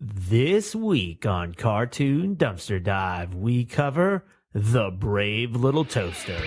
This week on Cartoon Dumpster Dive, we cover The Brave Little Toaster.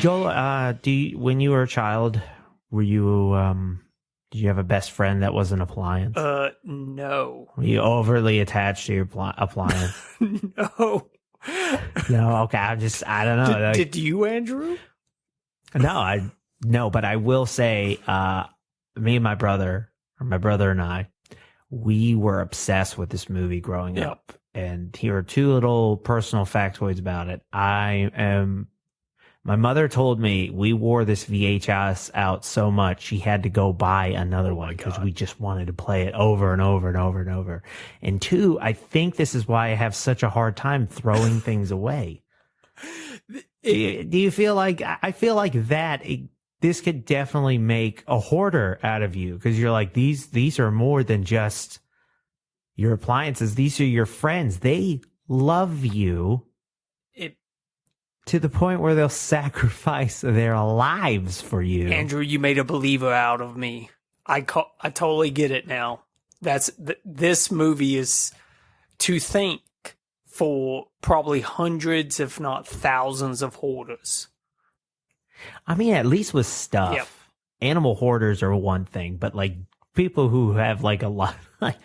Joel, when you were a child, were you, did you have a best friend that was an appliance? No. Were you overly attached to your appliance? No. No, okay, I don't know. Did you, Andrew? No, but I will say, me and my brother and I, we were obsessed with this movie growing up. And here are two little personal factoids about it. My mother told me we wore this VHS out so much she had to go buy another one because we just wanted to play it over and over and over and over. And two, I think this is why I have such a hard time throwing things away. Do you feel like, I feel like this could definitely make a hoarder out of you because you're like, these are more than just your appliances. These are your friends. They love you. To the point where they'll sacrifice their lives for you. Andrew, you made a believer out of me. I totally get it now. This movie is to thank for probably hundreds, if not thousands, of hoarders. I mean, at least with stuff. Yep. Animal hoarders are one thing, but like people who have like a lot. Like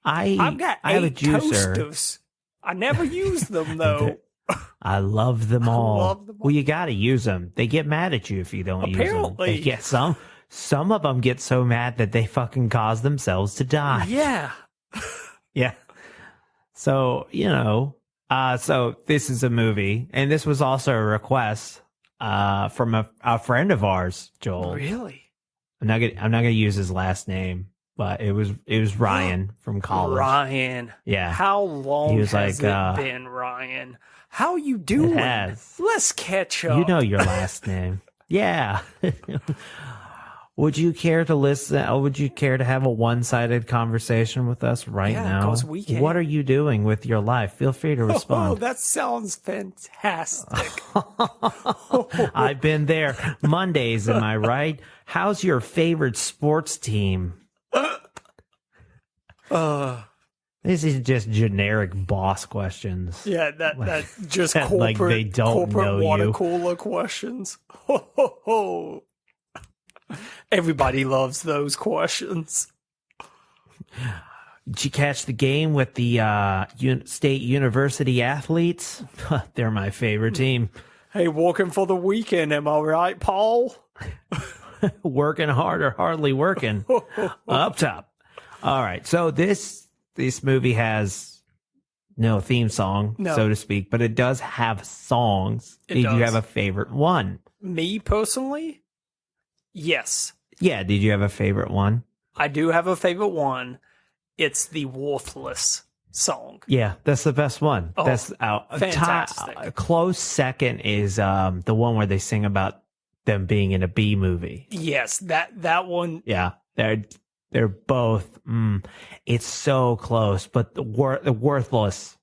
I've got I have a 8 juicer. toasters. I never use them though. I love them all. love them all. Well, you got to use them. They get mad at you if you don't use them. Apparently. Yeah, some of them get so mad that they fucking cause themselves to die. Yeah. Yeah. So, so this is a movie, and this was also a request from a friend of ours, Joel. Really? I'm not gonna use his last name, but it was Ryan from college. Ryan. Yeah. How long He was has like, it been, Ryan? How you doing? It has. Let's catch up. You know your last name. Yeah. Would you care to listen? Would you care to have a one-sided conversation with us right now? 'Cause we can. What are you doing with your life? Feel free to Oh, respond. that sounds fantastic. I've been there. Mondays, am I right? How's your favorite sports team? This is just generic boss questions. Yeah, that just that, corporate, like, they don't corporate know water you. cooler questions. Everybody loves those questions. Did you catch the game with the state university athletes? They're my favorite team. Hey, working for the weekend, am I right, Paul? Working hard or hardly working. Up top. All right. So this movie has no theme song, so to speak, but it does have songs. Did you have a favorite one? Me personally? Yes. Yeah. Did you have a favorite one? I do have a favorite one. It's the Worthless song. Yeah, that's the best one. Oh, that's fantastic. Close second is the one where they sing about them being in a B movie. Yes, that one. Yeah, they're both. It's so close, but the Worthless.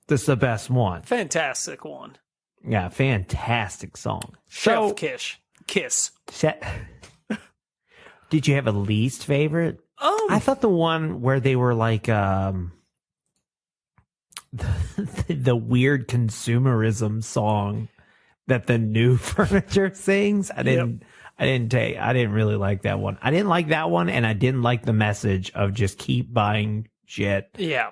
This is the best one. Fantastic one. Yeah, fantastic song. Chef Kiss. Did you have a least favorite? I thought the one where they were like the weird consumerism song that the new furniture sings. I didn't really like that one. I didn't like that one, and I didn't like the message of just keep buying shit. Yeah.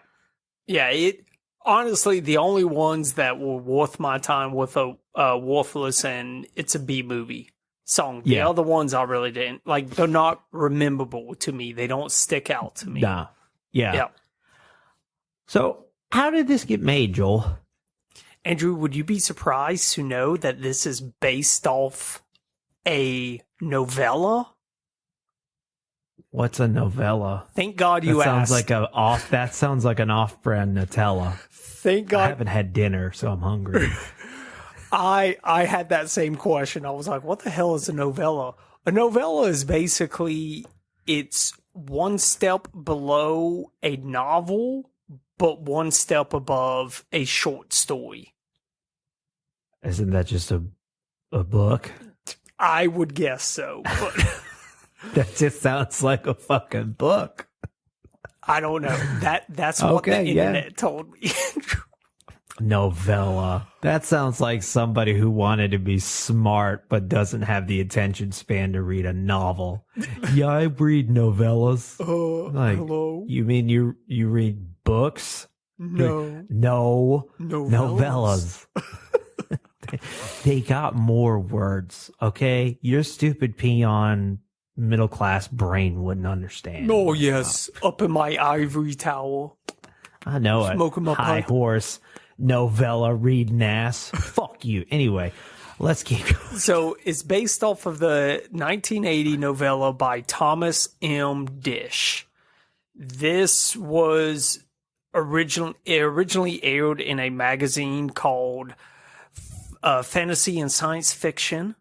It honestly, the only ones that were worth my time with a Worthless and It's a B movie song. The other ones I really didn't like. They're not rememberable to me. They don't stick out to me. Nah. Yeah. So how did this get made, Joel? Andrew, would you be surprised to know that this is based off a novella? What's a novella? Thank God you asked. That sounds like an off-brand Nutella. Thank God. I haven't had dinner, so I'm hungry. I had that same question. I was like, what the hell is a novella? A novella is basically, it's one step below a novel, but one step above a short story. Isn't that just a book? I would guess so, but That just sounds like a fucking book. I don't know. That's what the internet told me. Novella. That sounds like somebody who wanted to be smart but doesn't have the attention span to read a novel. Yeah, I read novellas. Hello? You mean you read books? No. No. Novellas. They got more words, okay? Your stupid peon middle class brain wouldn't understand. Oh, yes. Up in my ivory tower. I know it. Smoking my High pipe. horse, novella, reading ass. Fuck you. Anyway, let's keep going. So it's based off of the 1980 novella by Thomas M. Dish. This was originally aired in a magazine called Fantasy and Science Fiction.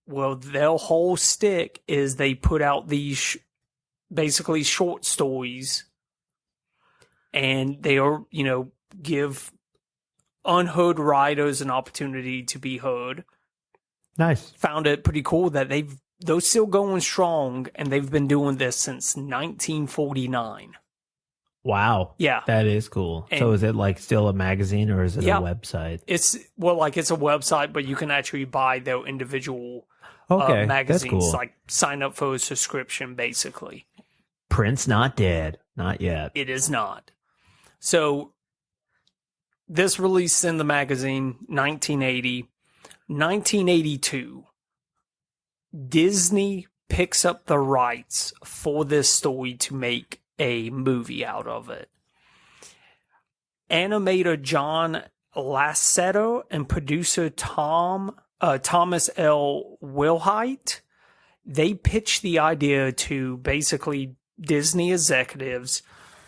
Well, their whole stick is they put out these basically short stories, and they are, give unheard writers an opportunity to be heard. Nice. Found it pretty cool that they're still going strong, and they've been doing this since 1949. Wow. Yeah. That is cool. And- so is it like still a magazine or is it Yeah. a website? It's a website, but you can actually buy their individual Okay. magazines, that's cool. like sign up for a subscription, basically. Prince not dead. Not yet. It is not. So this released in the magazine 1980. 1982, Disney picks up the rights for this story to make a movie out of it. Animator John Lasseter and producer Thomas L. Wilhite, they pitched the idea to basically Disney executives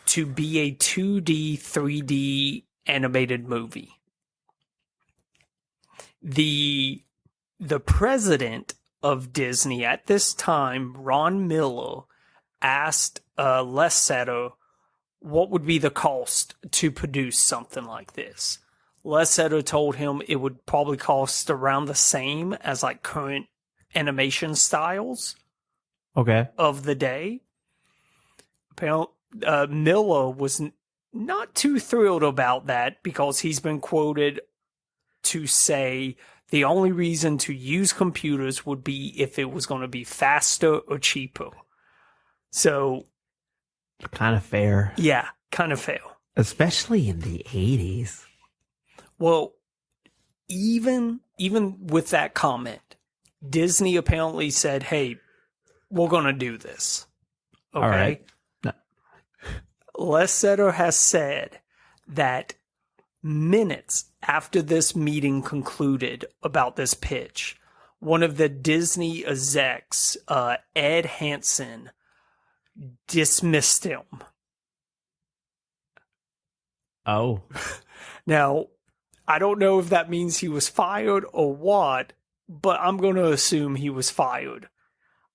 to be a 2D, 3D animated movie. The president of Disney at this time, Ron Miller, asked Lasseter what would be the cost to produce something like this. Lasseter told him it would probably cost around the same as like current animation styles Okay. of the day. Apparently, Miller was not too thrilled about that because he's been quoted to say the only reason to use computers would be if it was going to be faster or cheaper. So, Kind of fair. yeah, kind of fail. Especially in the 80s. Well, even with that comment, Disney apparently said, "Hey, we're going to do this." Okay. All right. No. Lasseter has said that minutes after this meeting concluded about this pitch, one of the Disney execs, Ed Hansen, dismissed him. Oh. Now, I don't know if that means he was fired or what, but I'm going to assume he was fired.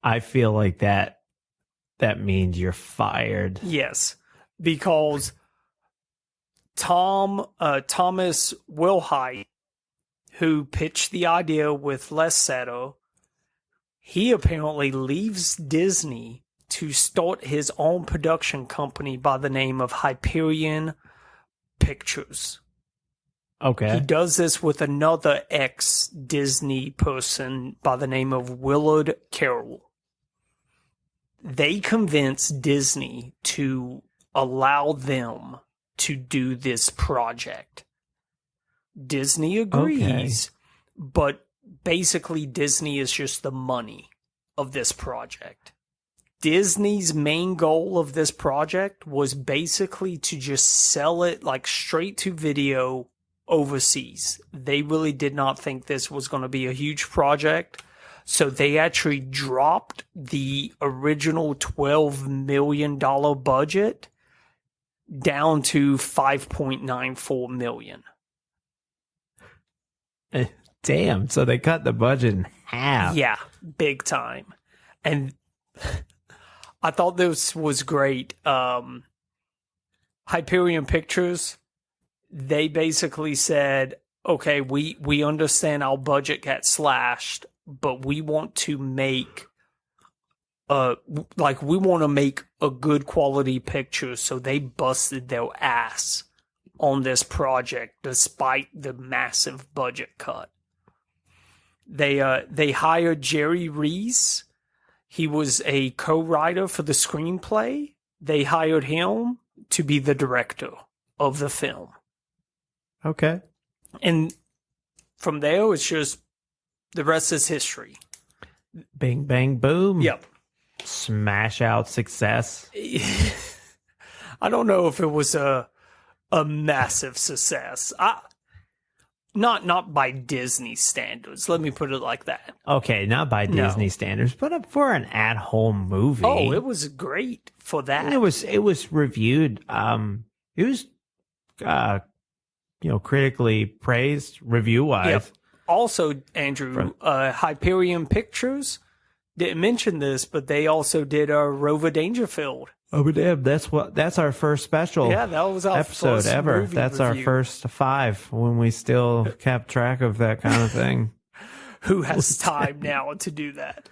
I feel like that means you're fired. Yes, because Thomas Wilhite, who pitched the idea with Lasseter, he apparently leaves Disney to start his own production company by the name of Hyperion Pictures. Okay. He does this with another ex-Disney person by the name of Willard Carroll. They convince Disney to allow them to do this project. Disney agrees, but basically Disney is just the money of this project. Disney's main goal of this project was basically to just sell it like straight to video overseas. They really did not think this was going to be a huge project. So they actually dropped the original $12 million budget down to $5.94 million. Damn. So they cut the budget in half. Yeah, big time. And I thought this was great. Hyperion Pictures, they basically said, okay, we understand our budget got slashed, but we want to make we want to make a good quality picture. So they busted their ass on this project despite the massive budget cut. They hired Jerry Reese. He was a co-writer for the screenplay. They hired him to be the director of the film. Okay. And from there, it's just the rest is history. Bing, bang, boom. Yep. Smash out success. I don't know if it was a massive success. Not by Disney standards. Let me put it like that. Okay, not by Disney standards, but for an at-home movie. Oh, it was great for that. It was reviewed. It was, critically praised review-wise. Yep. Also, Andrew, Hyperion Pictures didn't mention this, but they also did Rover Dangerfield. Oh, but damn, that's our first special. Yeah, that was our episode first ever. movie That's review. our first 5 when we still kept track of that kind of thing. Who has time now to do that?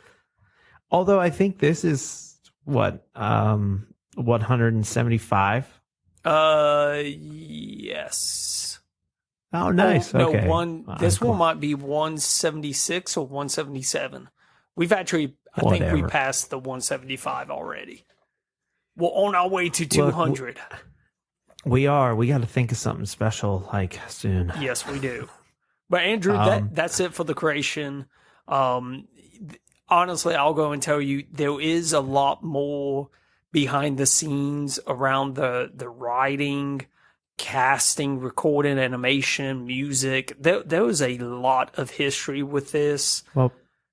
Although I think this is 175. Yes. Oh, nice. No, okay. This one might be 176 or 177. We've actually, I think we passed the 175 already. We're on our way to 200. Look, we are. We got to think of something special soon. Yes, we do. But Andrew, that's it for the creation. Honestly, I'll go and tell you there is a lot more behind the scenes around the writing, casting, recording, animation, music. There was a lot of history with this. Well,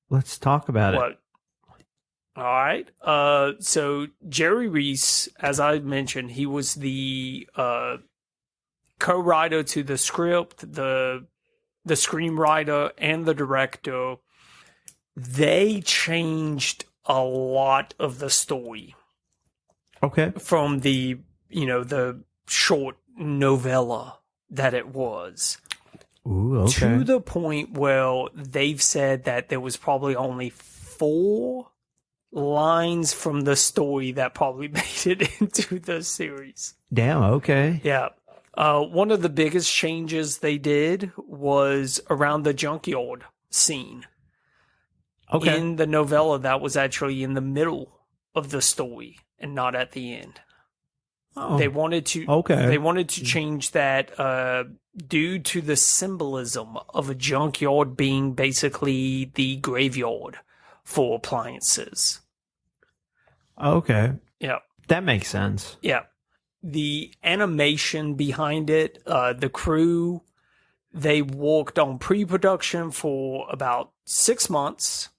let's talk about it. All right. So Jerry Reese, as I mentioned, he was the co-writer to the script, the screenwriter, and the director. They changed a lot of the story. Okay. From the short novella that it was. Ooh, okay. To the point where they've said that there was probably only 4 lines from the story that probably made it into the series. Damn, okay. Yeah. One of the biggest changes they did was around the junkyard scene. Okay. In the novella, that was actually in the middle of the story and not at the end. Oh, They wanted to change that due to the symbolism of a junkyard being basically the graveyard for appliances. Okay. Yeah. That makes sense. Yeah. The animation behind it, the crew, they worked on pre-production for about 6 months,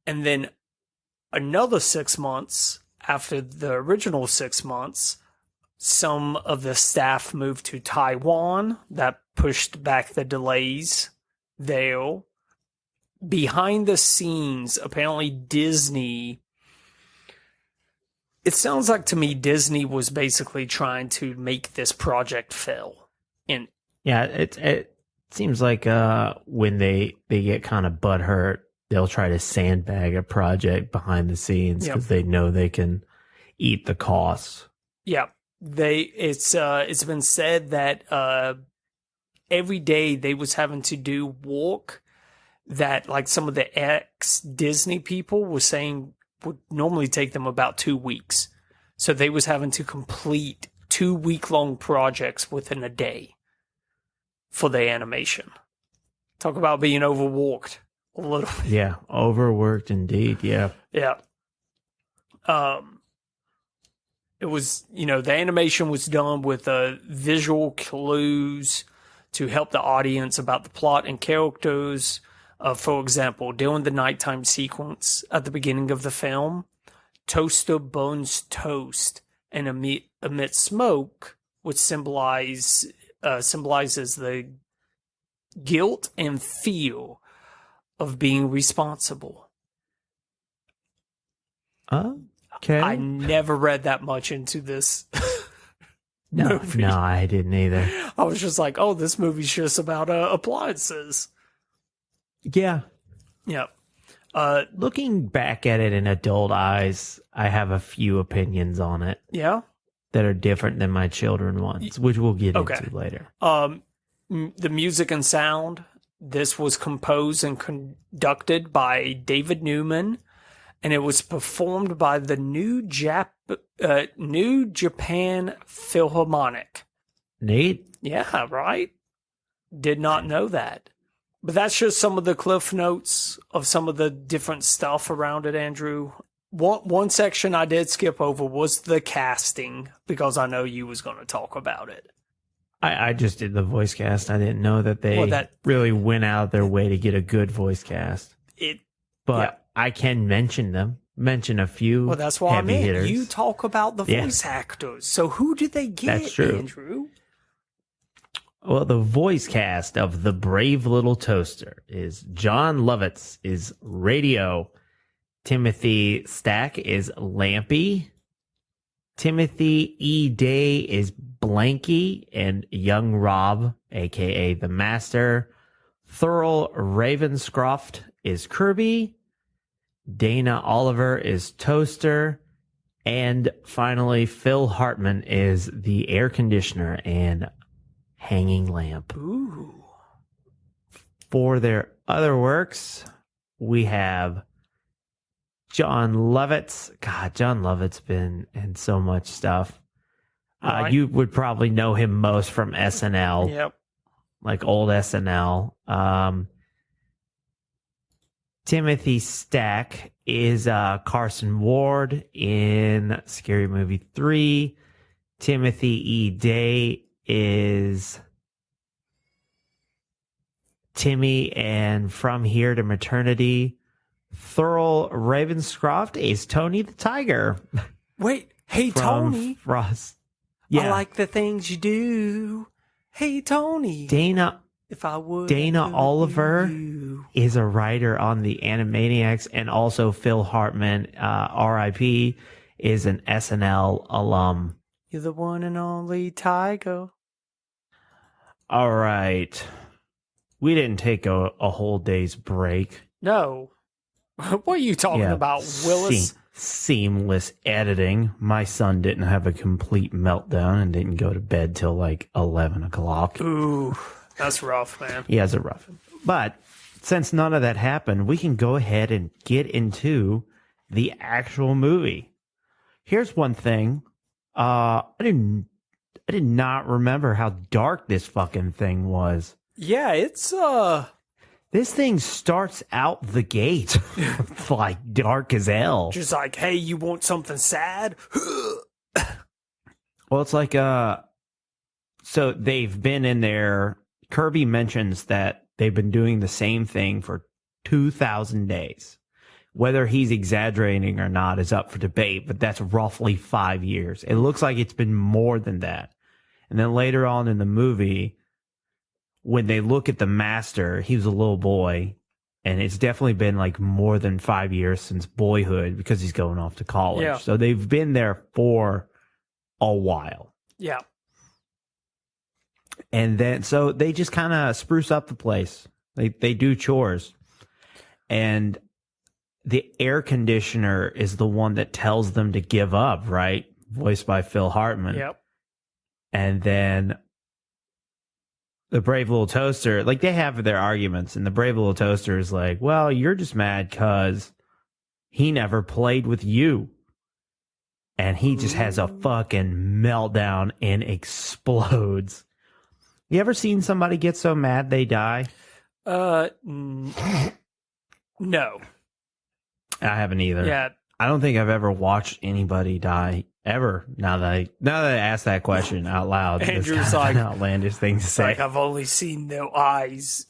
and then another 6 months after the original 6 months, some of the staff moved to Taiwan. That pushed back the delays there. Behind the scenes, apparently Disney... It sounds like to me Disney was basically trying to make this project fail. Yeah, it seems like when they get kind of butthurt, they'll try to sandbag a project behind the scenes because they know they can eat the costs. Yeah, it's been said that every day they was having to do work that like some of the ex-Disney people were saying would normally take them about 2 weeks. So they was having to complete 2-week-long projects within a day for the animation. Talk about being overworked a little bit. Yeah, overworked indeed. Yeah. Yeah. It was, the animation was done with visual clues to help the audience about the plot and characters. For example, during the nighttime sequence at the beginning of the film, Toaster burns toast and emits smoke, which symbolizes the guilt and feel of being responsible. Okay. I never read that much into this. No, movie. no, I didn't either. I was just like, oh, this movie's just about appliances. Yeah. Yep. Looking back at it in adult eyes, I have a few opinions on it Yeah. that are different than my children ones, which we'll get Okay. into later. The music and sound. This was composed and conducted by David Newman, and it was performed by the New Japan Philharmonic. Nate? Yeah, right? Did not know that. But that's just some of the cliff notes of some of the different stuff around it, Andrew. One section I did skip over was the casting, because I know you was going to talk about it. I just did the voice cast. I didn't know that they really went out of their way to get a good voice cast. But I can mention a few. Well, that's why I mean. Hitters. You talk about the voice actors. So who did they get, That's true. Andrew? Well, the voice cast of The Brave Little Toaster is John Lovitz is Radio. Timothy Stack is Lampy. Timothy E. Day is Blanky. And Young Rob, a.k.a. The Master. Thurl Ravenscroft is Kirby. Dana Oliver is Toaster. And finally, Phil Hartman is the air conditioner and hanging lamp. Ooh. For their other works, we have John Lovitz. God, John Lovett's been in so much stuff. Right. You would probably know him most from SNL. Yep. Like old SNL. Timothy Stack is Carson Ward in Scary Movie 3. Timothy E. Day is Timmy and From Here to Maternity. Thurl Ravenscroft is Tony the Tiger. Wait, hey, Tony. Frost. Yeah. I like the things you do. Hey, Tony. Dana Dana Oliver is a writer on the Animaniacs, and also Phil Hartman, RIP, is an SNL alum. You're the one and only Tiger. All right. We didn't take a whole day's break. No. What are you talking about, Willis? Seamless editing. My son didn't have a complete meltdown and didn't go to bed till like 11 o'clock. Ooh, that's rough, man. He has a rough. But since none of that happened, we can go ahead and get into the actual movie. Here's one thing. I did not remember how dark this fucking thing was. Yeah, it's This thing starts out the gate like dark as hell. just like, hey, you want something sad? Well, it's like so they've been in there. Kirby mentions that they've been doing the same thing for 2,000 days. Whether he's exaggerating or not is up for debate, but that's roughly 5 years. It looks like it's been more than that. And then later on in the movie, when they look at the master, he was a little boy, and it's definitely been like more than 5 years since boyhood because he's going off to college. Yeah. So they've been there for a while. Yeah. And then, so they just kind of spruce up the place. They do chores. And the air conditioner is the one that tells them to give up, right? Voiced by Phil Hartman. Yep. And then the Brave Little Toaster, like they have their arguments, and the Brave Little Toaster is like, well, you're just mad because he never played with you. And he just has a fucking meltdown and explodes. You ever seen somebody get so mad they die? No. I haven't either. Yeah. I don't think I've ever watched anybody die ever. Now that I ask that question out loud, Andrew's it's kind like- of an outlandish thing to say. Like, I've only seen their lives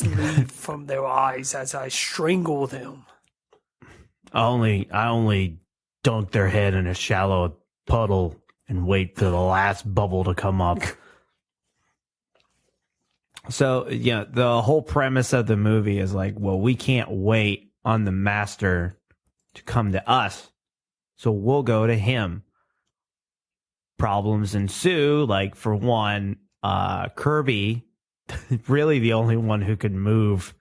leave from their eyes as I strangle them. I only dunk their head in a shallow puddle and wait for the last bubble to come up. So, yeah, the whole premise of the movie is like, well, we can't wait on the master to come to us, so we'll go to him. Problems ensue. Like, for one, Kirby, really the only one who can move,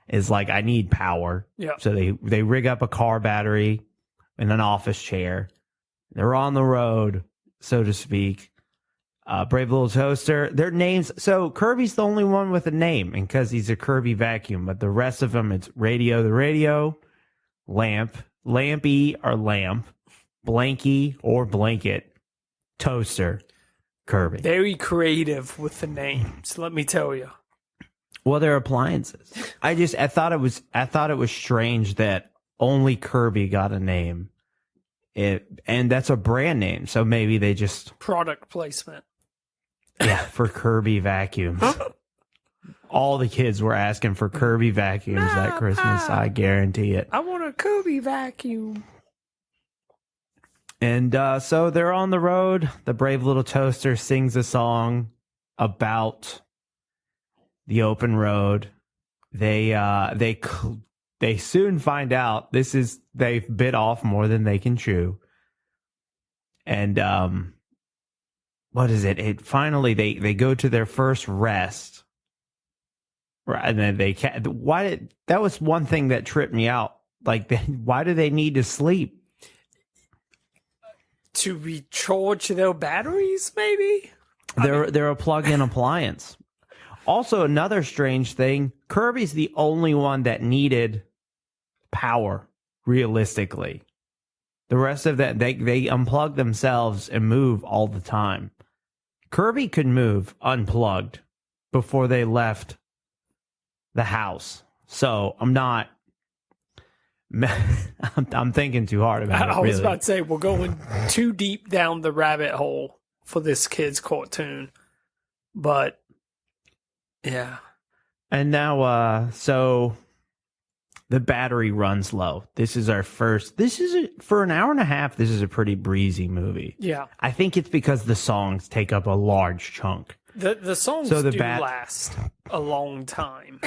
is like, I need power. Yeah. So they rig up a car battery and an office chair. They're on the road, so to speak. Brave Little Toaster, their names. So Kirby's the only one with a name, and because he's a Kirby vacuum, but the rest of them, it's Radio the Radio, Lamp, Lampy or Lamp, Blanky or Blanket, Toaster, Kirby. Very creative with the names, let me tell you. Well, they're appliances. I thought it was strange that only Kirby got a name. And that's a brand name, so maybe they just product placement. Yeah, for Kirby vacuums. All the kids were asking for Kirby vacuums that Christmas. I guarantee it. I want a Kirby vacuum. And so they're on the road. The Brave Little Toaster sings a song about the open road. They soon find out they've bit off more than they can chew. And what is it? Finally they go to their first rest. Right, and then that was one thing that tripped me out. Like, why do they need to sleep? To recharge their batteries, maybe? They're a plug-in appliance. Also, another strange thing, Kirby's the only one that needed power, realistically. The rest of that, they unplug themselves and move all the time. Kirby could move unplugged before they left the house. So I'm not... I'm thinking too hard about it. I was about to say, we're going too deep down the rabbit hole for this kid's cartoon. But, yeah. And now, so the battery runs low. This is for an hour and a half, this is a pretty breezy movie. Yeah. I think it's because the songs take up a large chunk. The songs do last a long time.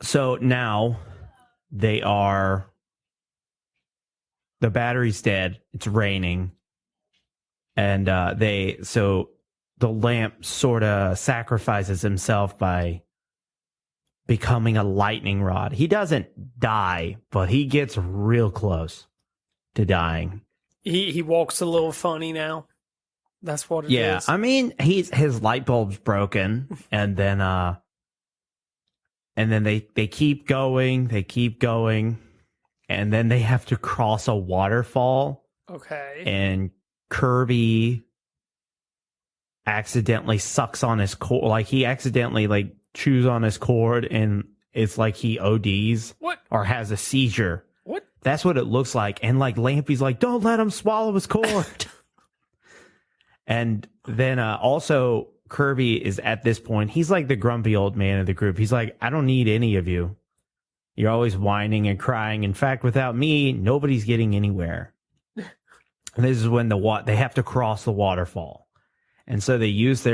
So now... the battery's dead. It's raining. And so the lamp sort of sacrifices himself by becoming a lightning rod. He doesn't die, but he gets real close to dying. He walks a little funny now. That's what it is. Yeah, I mean, his light bulb's broken, and then they keep going, and then they have to cross a waterfall. Okay. And Kirby accidentally sucks on his cord. Like, he accidentally, chews on his cord, and it's like he ODs. What? Or has a seizure. What? That's what it looks like. And, Lampy's like, don't let him swallow his cord. And then also... Kirby is at this point, he's like the grumpy old man of the group. He's like, I don't need any of you. You're always whining and crying. In fact, without me, nobody's getting anywhere. And this is when they have to cross the waterfall. And so they use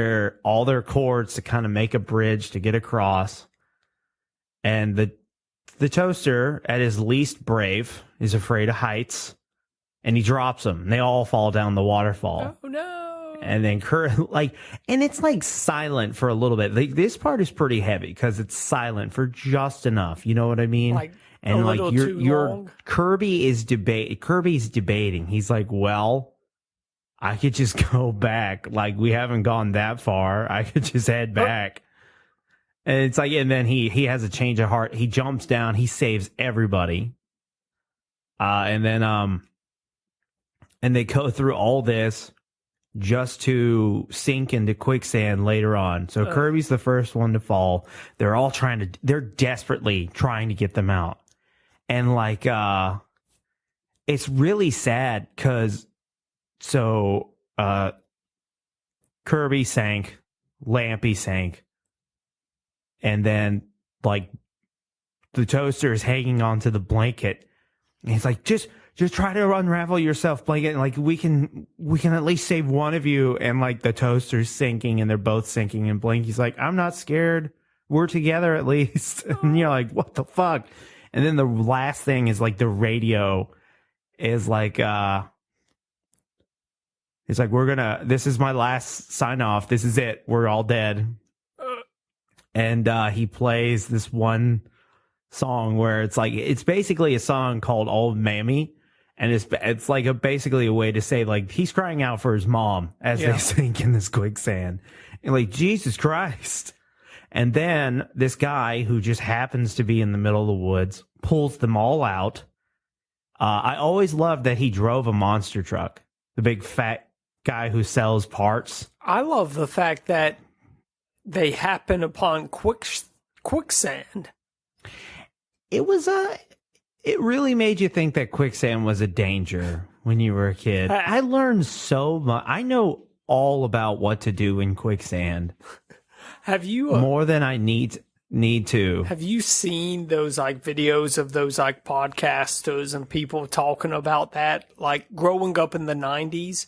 all their cords to kind of make a bridge to get across. And the toaster, at his least brave, is afraid of heights. And he drops them. They all fall down the waterfall. Oh, no. And then and it's silent for a little bit. This part is pretty heavy because it's silent for just enough. You know what I mean? Kirby's debating. He's like, well, I could just go back. We haven't gone that far. I could just head back. And it's and then he has a change of heart. He jumps down. He saves everybody. And then and they go through all this just to sink into quicksand later on. So Kirby's the first one to fall. They're desperately trying to get them out. And it's really sad because Kirby sank, Lampy sank, and then the toaster is hanging onto the blanket. And he's like, just just try to unravel yourself, Blanket. Like we can at least save one of you. And like the toaster's sinking and they're both sinking. And Blanky's like, I'm not scared. We're together at least. And you're like, what the fuck? And then the last thing is like the radio is like, it's like, this is my last sign off. This is it. We're all dead. And he plays this one song where it's basically a song called Old Mammy. And it's like basically a way to say like he's crying out for his mom as they sink in this quicksand. And like, Jesus Christ. And then this guy who just happens to be in the middle of the woods pulls them all out. I always loved that he drove a monster truck, the big fat guy who sells parts. I love the fact that they happen upon quicksand. It really made you think that quicksand was a danger when you were a kid. I learned so much. I know all about what to do in quicksand. Have you more than I need to? Have you seen those like videos of those like podcasters and people talking about that? Like growing up in the 90s,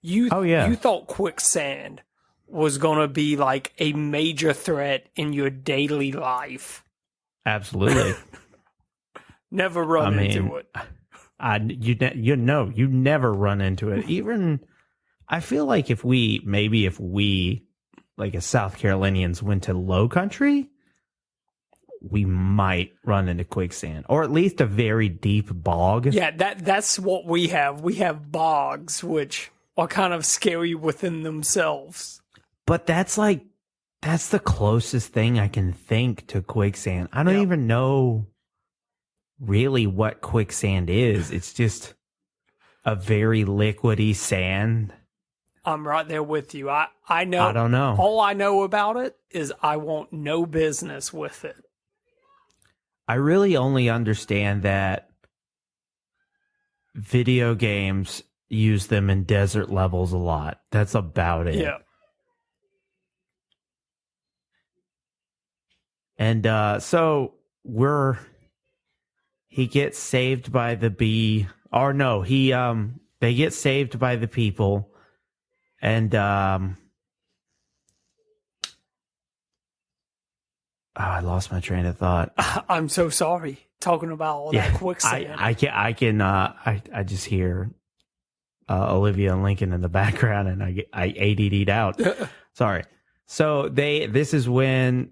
you thought quicksand was going to be like a major threat in your daily life. Absolutely. Never run into it. You never run into it. Even I feel like if we like as South Carolinians went to low country, we might run into quicksand or at least a very deep bog. Yeah, that's what we have. We have bogs, which are kind of scary within themselves. But that's the closest thing I can think to quicksand. I don't even know really what quicksand is. It's just a very liquidy sand. I'm right there with you. I know. I don't know. All I know about it is I want no business with it. I really only understand that video games use them in desert levels a lot. That's about it. Yeah. And so he gets saved by the bee. Or no, they get saved by the people. And I lost my train of thought. I'm so sorry. Talking about all that quicksand. I just hear Olivia and Lincoln in the background, and I ADD'd out. Sorry. So this is when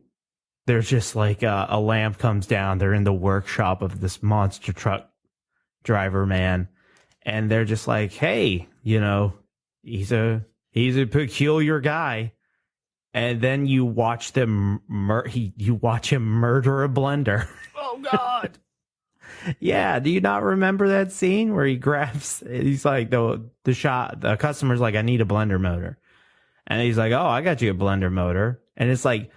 there's just like a lamp comes down. They're in the workshop of this monster truck driver man, and they're just like, hey, he's a peculiar guy. And then you watch them you watch him murder a blender. Oh God. Yeah, do you not remember that scene where he's like the customer's like, I need a blender motor. And he's like, oh, I got you a blender motor. And it's like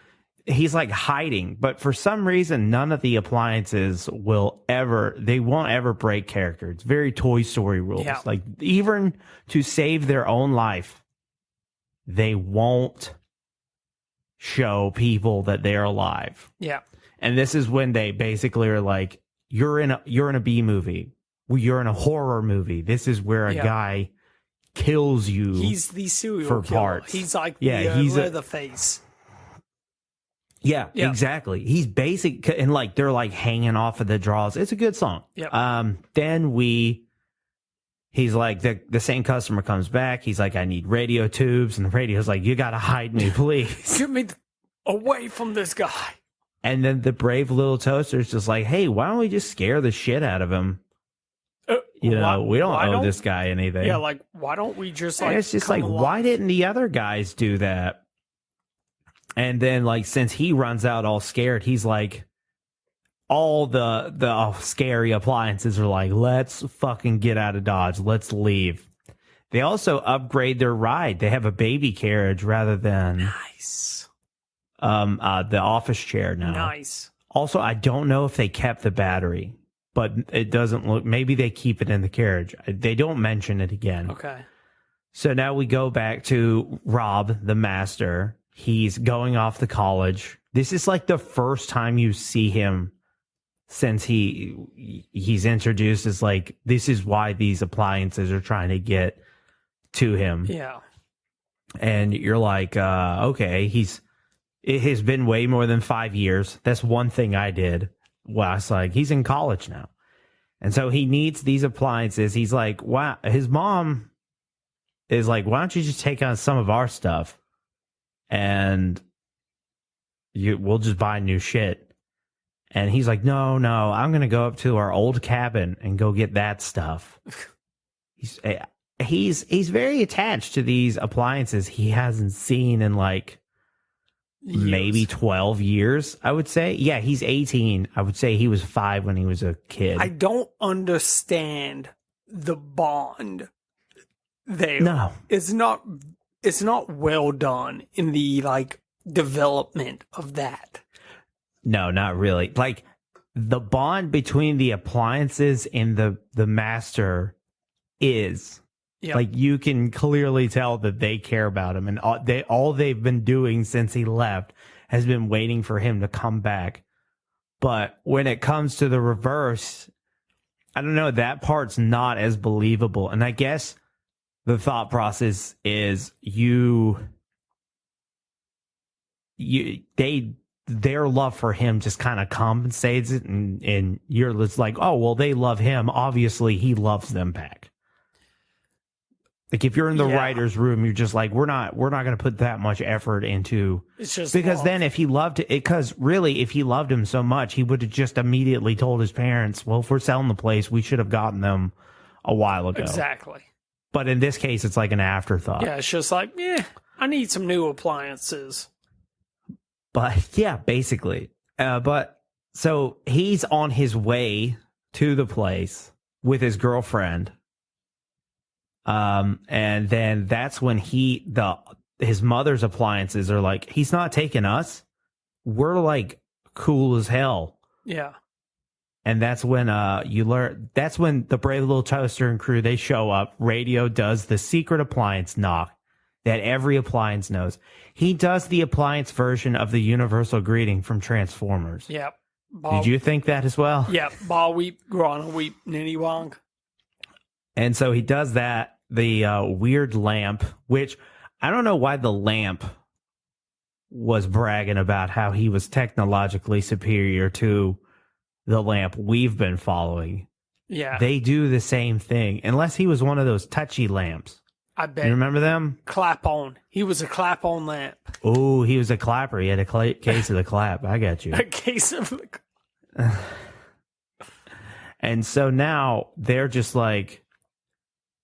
he's like hiding, but for some reason none of the appliances won't ever break character. It's very Toy Story rules. Yeah. Like even to save their own life, they won't show people that they're alive. Yeah. And this is when they basically are like, you're in a B movie. You're in a horror movie. This is where a guy kills you. He's the serial for killer. parts. He's like he's Leatherface. Yeah, exactly. He's basic, and like they're like hanging off of the draws. It's a good song. Yep. Then he's like, the same customer comes back. He's like, I need radio tubes. And the radio's like, you got to hide me, please. Get me away from this guy. And then the brave little toaster's just like, hey, why don't we just scare the shit out of him? We don't owe this guy anything. Yeah, like, why don't we just like. And it's just like, why didn't the other guys do that? And then, like, since he runs out all scared, he's like, all the scary appliances are like, let's fucking get out of Dodge. Let's leave. They also upgrade their ride. They have a baby carriage rather than the office chair now. Nice. Also, I don't know if they kept the battery, but it doesn't look. Maybe they keep it in the carriage. They don't mention it again. Okay. So now we go back to Rob, the master. He's going off to college. This is like the first time you see him since he's introduced as like, this is why these appliances are trying to get to him. Yeah. And you're like, okay, it has been way more than 5 years. That's one thing I did. Well, it's like, he's in college now. And so he needs these appliances. He's like, wow, his mom is like, why don't you just take on some of our stuff and we'll just buy new shit. And he's like, no, I'm going to go up to our old cabin and go get that stuff. He's very attached to these appliances he hasn't seen in like maybe 12 years, I would say. Yeah, he's 18. I would say he was 5 when he was a kid. I don't understand the bond there. No. It's not well done in the like development of that. No, not really. Like the bond between the appliances and the master is like, you can clearly tell that they care about him, and all they've been doing since he left has been waiting for him to come back. But when it comes to the reverse, I don't know, that part's not as believable. And I guess the thought process is their love for him just kind of compensates it, and you're just like, oh, well, they love him. Obviously, he loves them back. Like, if you're in the writer's room, you're just like, we're not going to put that much effort into. It's just because love. Then if he loved it, because really, if he loved him so much, he would have just immediately told his parents, well, if we're selling the place, we should have gotten them a while ago. Exactly. But in this case, it's like an afterthought. Yeah, it's just like, I need some new appliances. But yeah, basically. But so he's on his way to the place with his girlfriend. And then that's when his mother's appliances are like, he's not taking us. We're like cool as hell. Yeah. And that's when that's when the Brave Little Toaster and crew, they show up. Radio does the secret appliance knock that every appliance knows. He does the appliance version of the universal greeting from Transformers. Yep. Did you think that as well? Yep. Ba weep, grana weep, ninny wong. And so he does that, the weird lamp, which I don't know why the lamp was bragging about how he was technologically superior to the lamp we've been following. Yeah. They do the same thing, unless he was one of those touchy lamps. I bet. You remember them? Clap on. He was a clap on lamp. Oh, he was a clapper. He had a case of the clap. I got you. A case of the... And so now they're just like,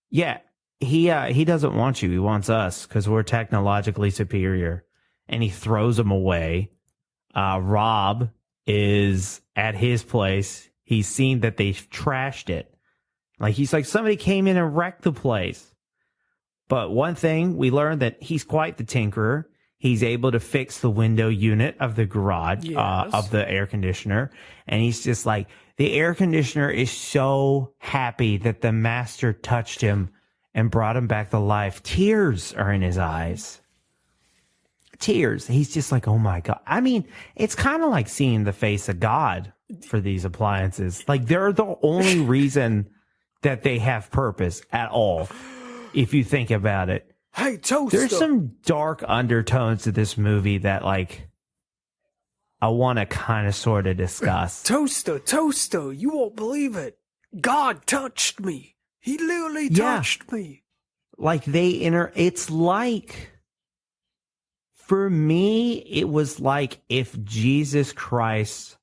yeah, he doesn't want you. He wants us because we're technologically superior. And he throws them away. Rob is at his place. He's seen that they've trashed it. Like, he's like, somebody came in and wrecked the place. But one thing, we learned that he's quite the tinkerer. He's able to fix the window unit of the garage, of the air conditioner. And he's just like, the air conditioner is so happy that the master touched him and brought him back to life. Tears are in his eyes. Tears. He's just like, oh my God. I mean, it's kind of like seeing the face of God for these appliances. Like, they're the only reason that they have purpose at all, if you think about it. Hey, Toaster. There's some dark undertones to this movie that, like, I want to kind of sort of discuss. Toaster, you won't believe it. God touched me. He literally touched me. Like, it's like, for me, it was like if Jesus Christ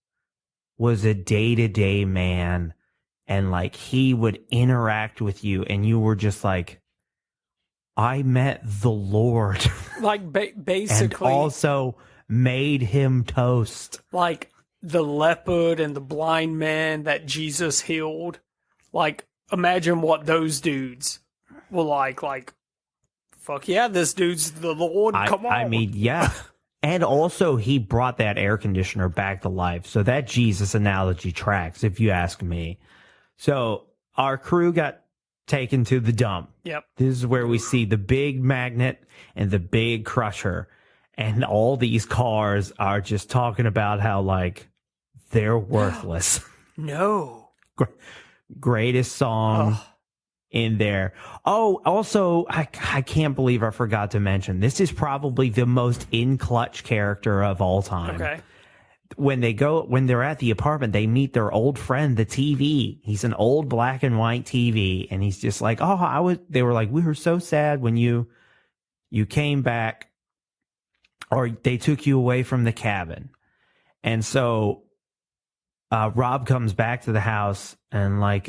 was a day-to-day man and, like, he would interact with you and you were just like, I met the Lord. Like, basically. And also made him toast. Like the leopard and the blind man that Jesus healed. Like, imagine what those dudes were like. Like, fuck yeah, this dude's the Lord. Come on. I mean, yeah. And also, he brought that air conditioner back to life. So that Jesus analogy tracks, if you ask me. So our crew got taken to the dump. Yep. This is where we see the big magnet and the big crusher. And all these cars are just talking about how, like, they're worthless. No. Greatest song in there. Oh, also, I can't believe I forgot to mention, this is probably the most in-clutch character of all time. Okay. When they're at the apartment, they meet their old friend, the TV. He's an old black and white TV. And he's just like, they were like, we were so sad when you came back, or they took you away from the cabin. And so, Rob comes back to the house and like,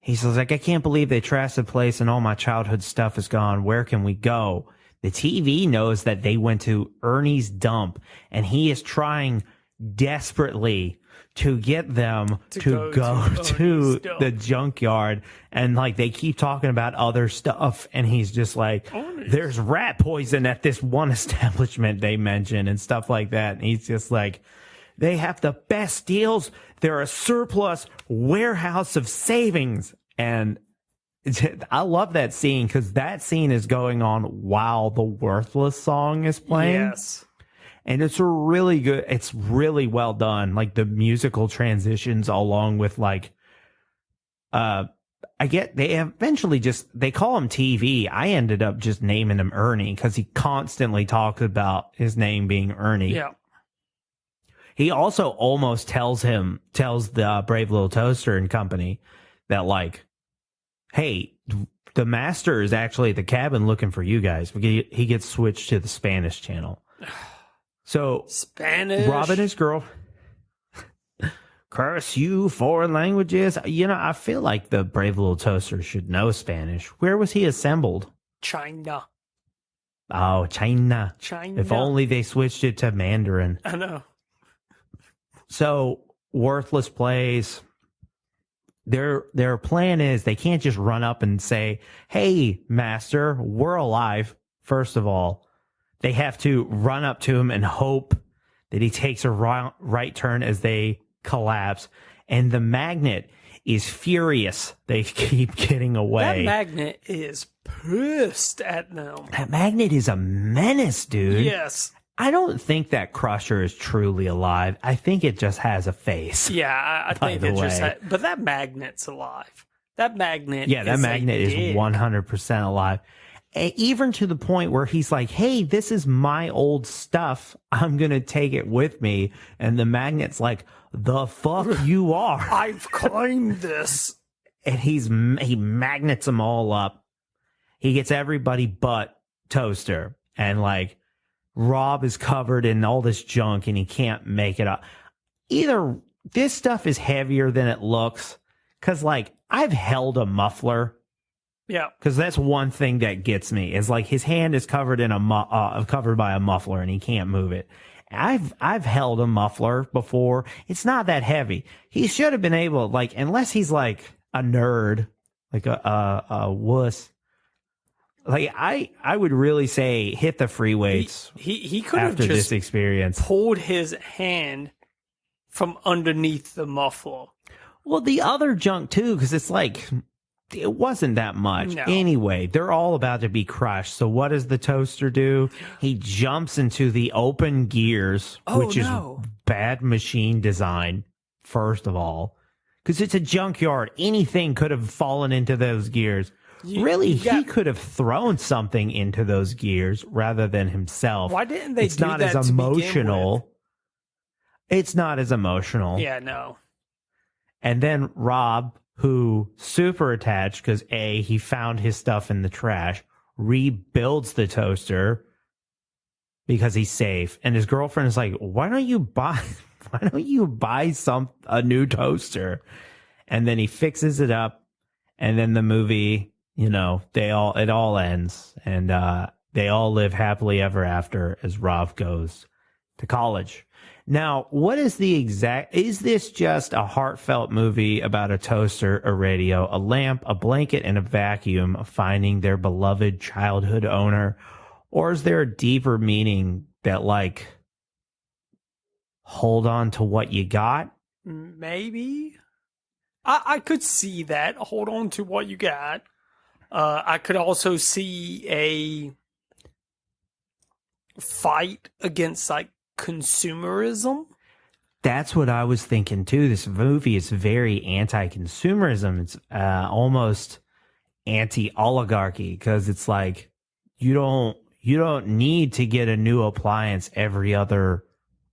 he says like, I can't believe they trashed the place and all my childhood stuff is gone. Where can we go? The TV knows that they went to Ernie's dump, and he is trying desperately to get them to go to the junkyard. And like, they keep talking about other stuff, and he's just like, there's rat poison at this one establishment they mentioned and stuff like that. And he's just like, they have the best deals. They're a surplus warehouse of savings. And I love that scene, because that scene is going on while the Worthless song is playing. Yes. And it's really well done. Like the musical transitions along with like, they call him TV. I ended up just naming him Ernie because he constantly talks about his name being Ernie. Yeah. He also almost tells the Brave Little Toaster and company that like, hey, the master is actually at the cabin looking for you guys. He gets switched to the Spanish channel. So Spanish. Rob and his girl, curse you, foreign languages. You know, I feel like the Brave Little Toaster should know Spanish. Where was he assembled? China. Oh, China. If only they switched it to Mandarin. I know. So Worthless plays. Their plan is they can't just run up and say, hey, master, we're alive. First of all, they have to run up to him and hope that he takes a right turn as they collapse. And the magnet is furious. They keep getting away. That magnet is pissed at them. That magnet is a menace, dude. Yes. I don't think that Crusher is truly alive. I think it just has a face. Yeah, I think it just but that magnet's alive. That magnet is 100% alive. Even to the point where he's like, hey, this is my old stuff. I'm going to take it with me. And the magnet's like, the fuck you are. I've claimed this. And he magnets them all up. He gets everybody but Toaster. And like, Rob is covered in all this junk and he can't make it up. Either this stuff is heavier than it looks, because like I've held a muffler. Yeah, because that's one thing that gets me is like his hand is covered in covered by a muffler and he can't move it. I've held a muffler before. It's not that heavy. He should have been able, like, unless he's like a nerd, like a wuss. Like I would really say hit the free weights. He could have after just this experience pulled his hand from underneath the muffler. Well, the other junk too, because it's like it wasn't that much. No. Anyway, they're all about to be crushed. So what does the Toaster do? He jumps into the open gears, which is bad machine design. First of all, because it's a junkyard, anything could have fallen into those gears. He could have thrown something into those gears rather than himself. Why didn't they it's do not that as to emotional. begin with? It's not as emotional. Yeah, no. And then Rob, who super attached because he found his stuff in the trash, rebuilds the Toaster because he's safe. And his girlfriend is like, why don't you buy a new toaster? And then he fixes it up. And then the movie, it all ends, and they all live happily ever after as Rob goes to college. Now, what is is this just a heartfelt movie about a toaster, a radio, a lamp, a blanket, and a vacuum finding their beloved childhood owner? Or is there a deeper meaning that, like, hold on to what you got? Maybe. I could see that. Hold on to what you got. I could also see a fight against like consumerism. That's what I was thinking too. This movie is very anti-consumerism. It's almost anti-oligarchy because it's like you don't need to get a new appliance every other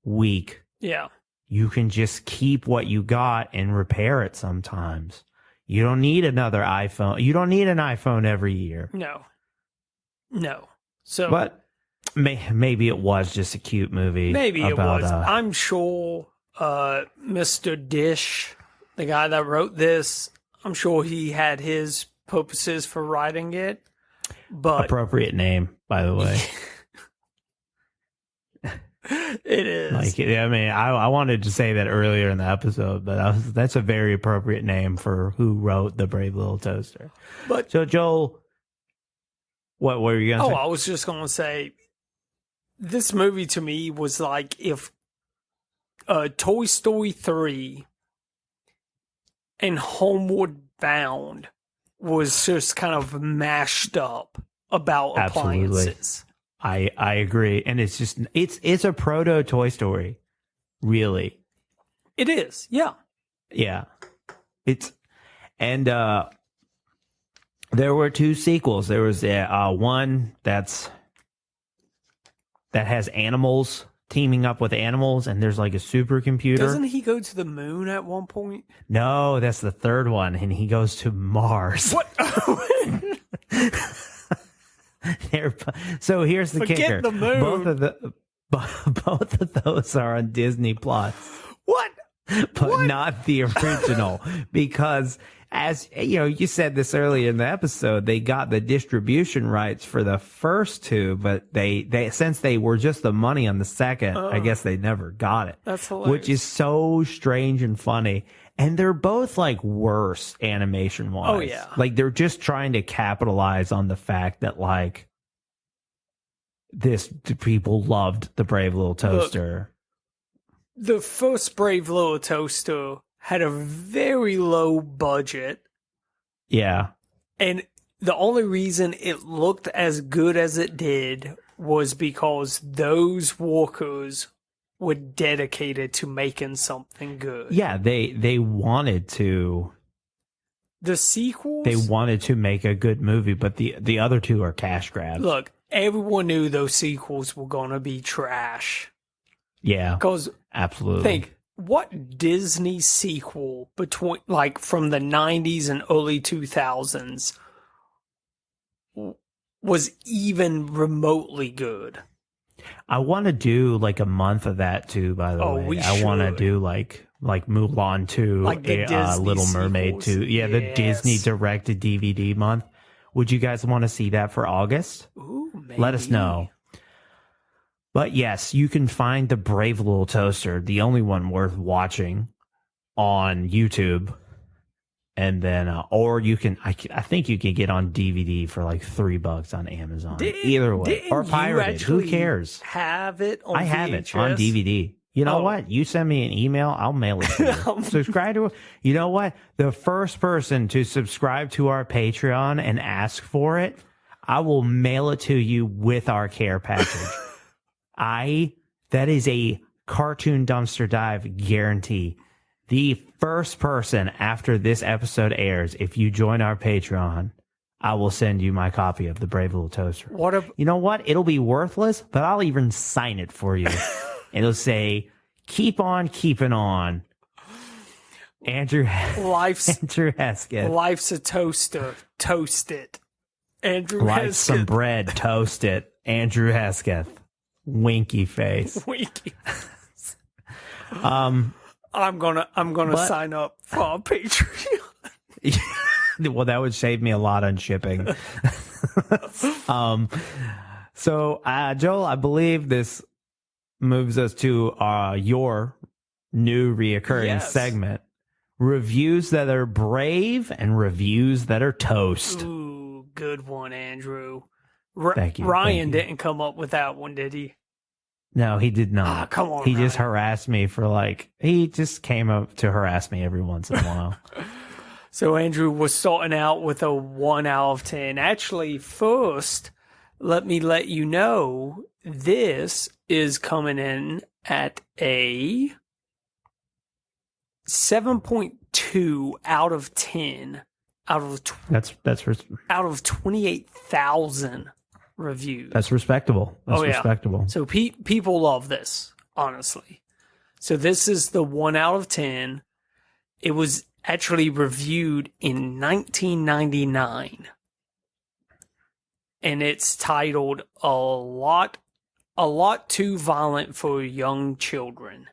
week. Yeah. You can just keep what you got and repair it sometimes. You don't need another iPhone. You don't need an iPhone every year. No. So, but maybe it was just a cute movie. Maybe it was. I'm sure Mr. Dish, the guy that wrote this, I'm sure he had his purposes for writing it. But appropriate name, by the way. It is. Like, I mean, I wanted to say that earlier in the episode, but that's a very appropriate name for who wrote The Brave Little Toaster. But so, Joel, what were you going to say? I was just going to say, this movie to me was like if Toy Story 3 and Homeward Bound was just kind of mashed up about appliances. I agree. And it's just, it's a proto Toy Story. Really. It is. Yeah. Yeah. And there were 2 sequels. There was one that has animals teaming up with animals, and there's like a supercomputer. Doesn't he go to the moon at one point? No, that's the 3rd one, and he goes to Mars. What? So here's the kicker. Forget the moon. Both of those are on Disney Plus. What? But not the original, because as you know, you said this earlier in the episode, they got the distribution rights for the first 2, but they since they were just the money on the second, I guess they never got it. That's hilarious. Which is so strange and funny. And they're both like worse animation wise. Oh yeah. Like they're just trying to capitalize on the fact that like people loved The Brave Little Toaster. The first Brave Little Toaster had a very low budget. Yeah. And the only reason it looked as good as it did was because those workers were dedicated to making something good. Yeah, they wanted to. The sequels? They wanted to make a good movie, but the other 2 are cash grabs. Look, everyone knew those sequels were going to be trash. Yeah. Because absolutely. Think, what Disney sequel between like from the 90s and early 2000s was even remotely good? I want to do like a month of that too, by the way. I want to do like Mulan 2, like Little Mermaid 2. Yeah, yes. The Disney directed DVD month. Would you guys want to see that for August? Ooh, maybe. Let us know. But yes, you can find The Brave Little Toaster, the only one worth watching, on YouTube. And then, or you can, I think you can get on DVD for like $3 on Amazon. Either way. Or pirated. Who cares? Have it on I have it on DVD. You know what? You send me an email, I'll mail it to you. Subscribe to it. You know what? The first person to subscribe to our Patreon and ask for it, I will mail it to you with our care package. That is a Cartoon Dumpster Dive guarantee. The first person after this episode airs, if you join our Patreon, I will send you my copy of The Brave Little Toaster. You know what? It'll be worthless, but I'll even sign it for you. It'll say, "Keep on keeping on." Andrew Hesketh. Life's a toaster. Toast it. Andrew Life's Hesketh. some bread. Toast it. Andrew Hesketh. Winky face. Winky. I'm gonna sign up for our Patreon. Well, that would save me a lot on shipping. So, Joel, I believe this moves us to your new reoccurring segment. Reviews that are brave and reviews that are toast. Ooh, good one, Andrew. Thank you. Ryan didn't come up with that one, did he? No, he did not. Come on, he Ryan. just harassed me he just came up to harass me every once in a while. So Andrew was starting out with a 1 out of 10. Actually, first, let me let you know, this is coming in at a 7.2 out of 10 out of out of 28,000 reviews. That's respectable. That's respectable. So people love this, honestly. So this is the 1 out of 10. It was actually reviewed in 1999. And it's titled A Lot Too Violent for Young Children.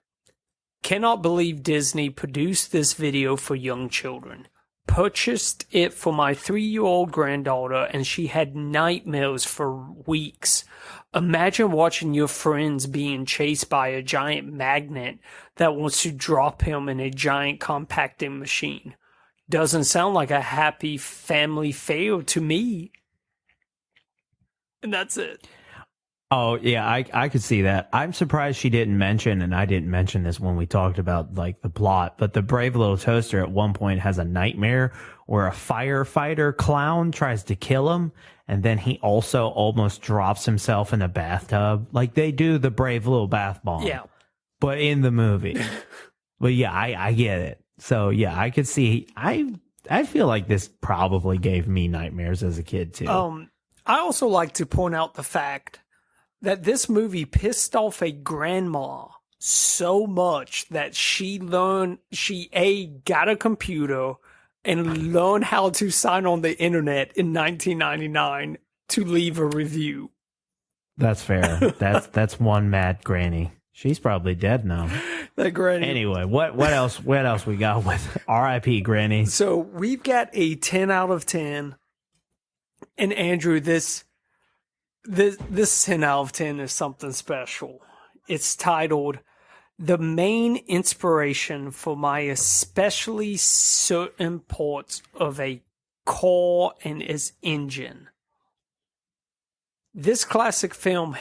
Cannot believe Disney produced this video for young children. Purchased it for my 3-year-old granddaughter, and she had nightmares for weeks. Imagine watching your friends being chased by a giant magnet that wants to drop him in a giant compacting machine. Doesn't sound like a happy family fare to me. And that's it. Oh, yeah, I could see that. I'm surprised she didn't mention, and I didn't mention this when we talked about like the plot, but the Brave Little Toaster at one point has a nightmare where a firefighter clown tries to kill him, and then he also almost drops himself in a bathtub. Like they do the Brave Little Bath Bomb. Yeah. But in the movie. But yeah, I get it. So yeah, I could see, I feel like this probably gave me nightmares as a kid too. I also like to point out the fact that this movie pissed off a grandma so much that she got a computer and learned how to sign on the internet in 1999 to leave a review. That's fair. That's one mad granny. She's probably dead now. That granny. Anyway, what else we got with R.I.P. Granny? So we've got a 10 out of 10. And Andrew, this 10 out of 10 is something special. It's titled, The Main Inspiration for My Especially Certain Parts of a Car and Its Engine. This classic film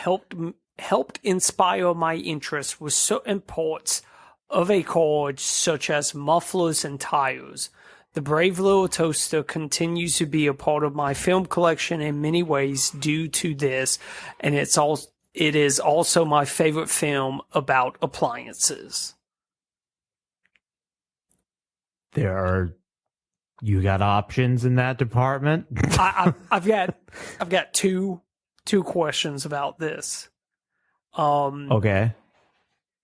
helped inspire my interest with certain parts of a car, such as mufflers and tires. The Brave Little Toaster continues to be a part of my film collection in many ways due to this, and it is also my favorite film about appliances. You got options in that department? I've got two questions about this. Okay.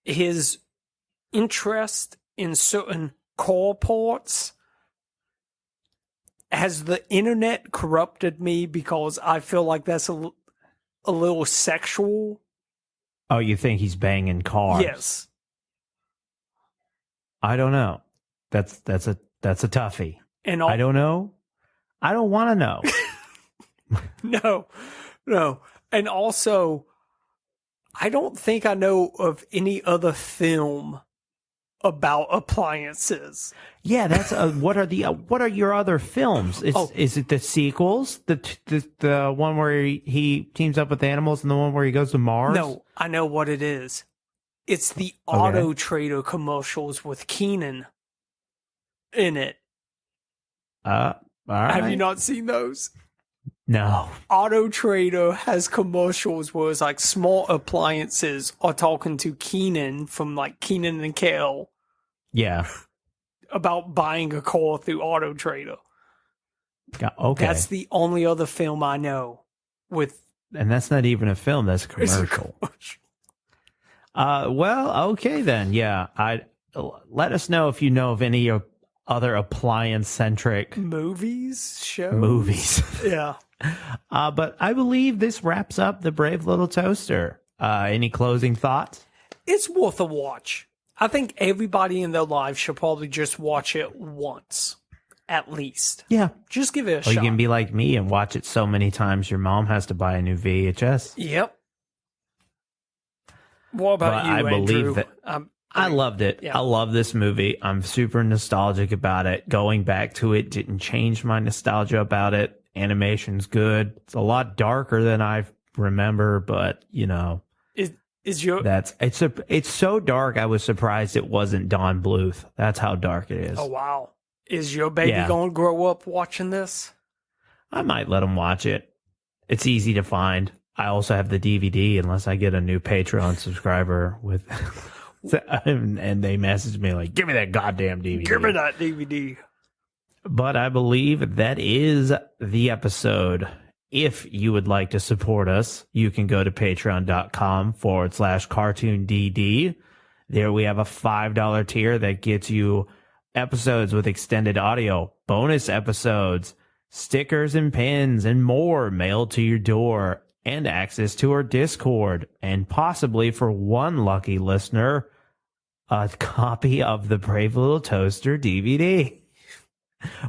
His interest in certain car parts. Has the internet corrupted me because I feel like that's a little sexual? Oh, you think he's banging cars? Yes. I don't know. That's a toughie. And I don't know. I don't want to know. No. And also, I don't think I know of any other film about appliances. Yeah, that's what are your other films? Is it the sequels? The one where he teams up with animals and the one where he goes to Mars? No, I know what it is. It's the Auto Trader commercials with Keenan in it. All right. Have you not seen those? No. Auto Trader has commercials where it's like small appliances are talking to Keenan from like Keenan and Kel. Yeah. About buying a car through Auto Trader. Okay. That's the only other film I know with. And that's not even a film. That's a commercial. Well, okay then. Yeah. Let us know if you know of any other appliance-centric movies. Yeah. But I believe this wraps up the Brave Little Toaster. Any closing thoughts? It's worth a watch. I think everybody in their lives should probably just watch it once, at least. Yeah. Just give it a shot. Or you can be like me and watch it so many times your mom has to buy a new VHS. Yep. What about you, Andrew? Believe that I loved it. Yeah. I love this movie. I'm super nostalgic about it. Going back to it didn't change my nostalgia about it. Animation's good. It's a lot darker than I remember, but you know, it's so dark. I was surprised it wasn't Don Bluth. That's how dark it is. Oh wow! Is your baby going to grow up watching this? I might let him watch it. It's easy to find. I also have the DVD, unless I get a new Patreon subscriber with. And they messaged me like, give me that goddamn DVD. Give me that DVD. But I believe that is the episode. If you would like to support us, you can go to patreon.com/cartoondd. There we have a $5 tier that gets you episodes with extended audio, bonus episodes, stickers and pins, and more mailed to your door, and access to our Discord, and possibly for one lucky listener, a copy of the Brave Little Toaster DVD.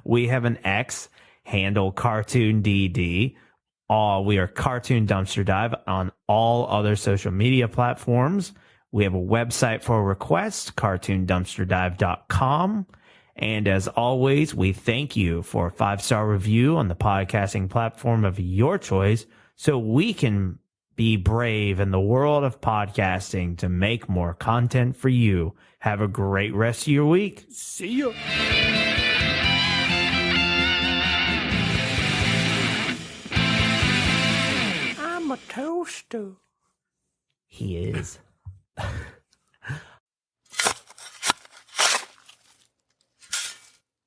We have an X handle, Cartoon DD. We are Cartoon Dumpster Dive on all other social media platforms. We have a website for requests, cartoondumpsterdive.com. And as always, we thank you for a 5-star review on the podcasting platform of your choice so we can be brave in the world of podcasting to make more content for you. Have a great rest of your week. See you. I'm a toaster. He is.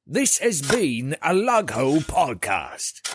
This has been a Lugho podcast.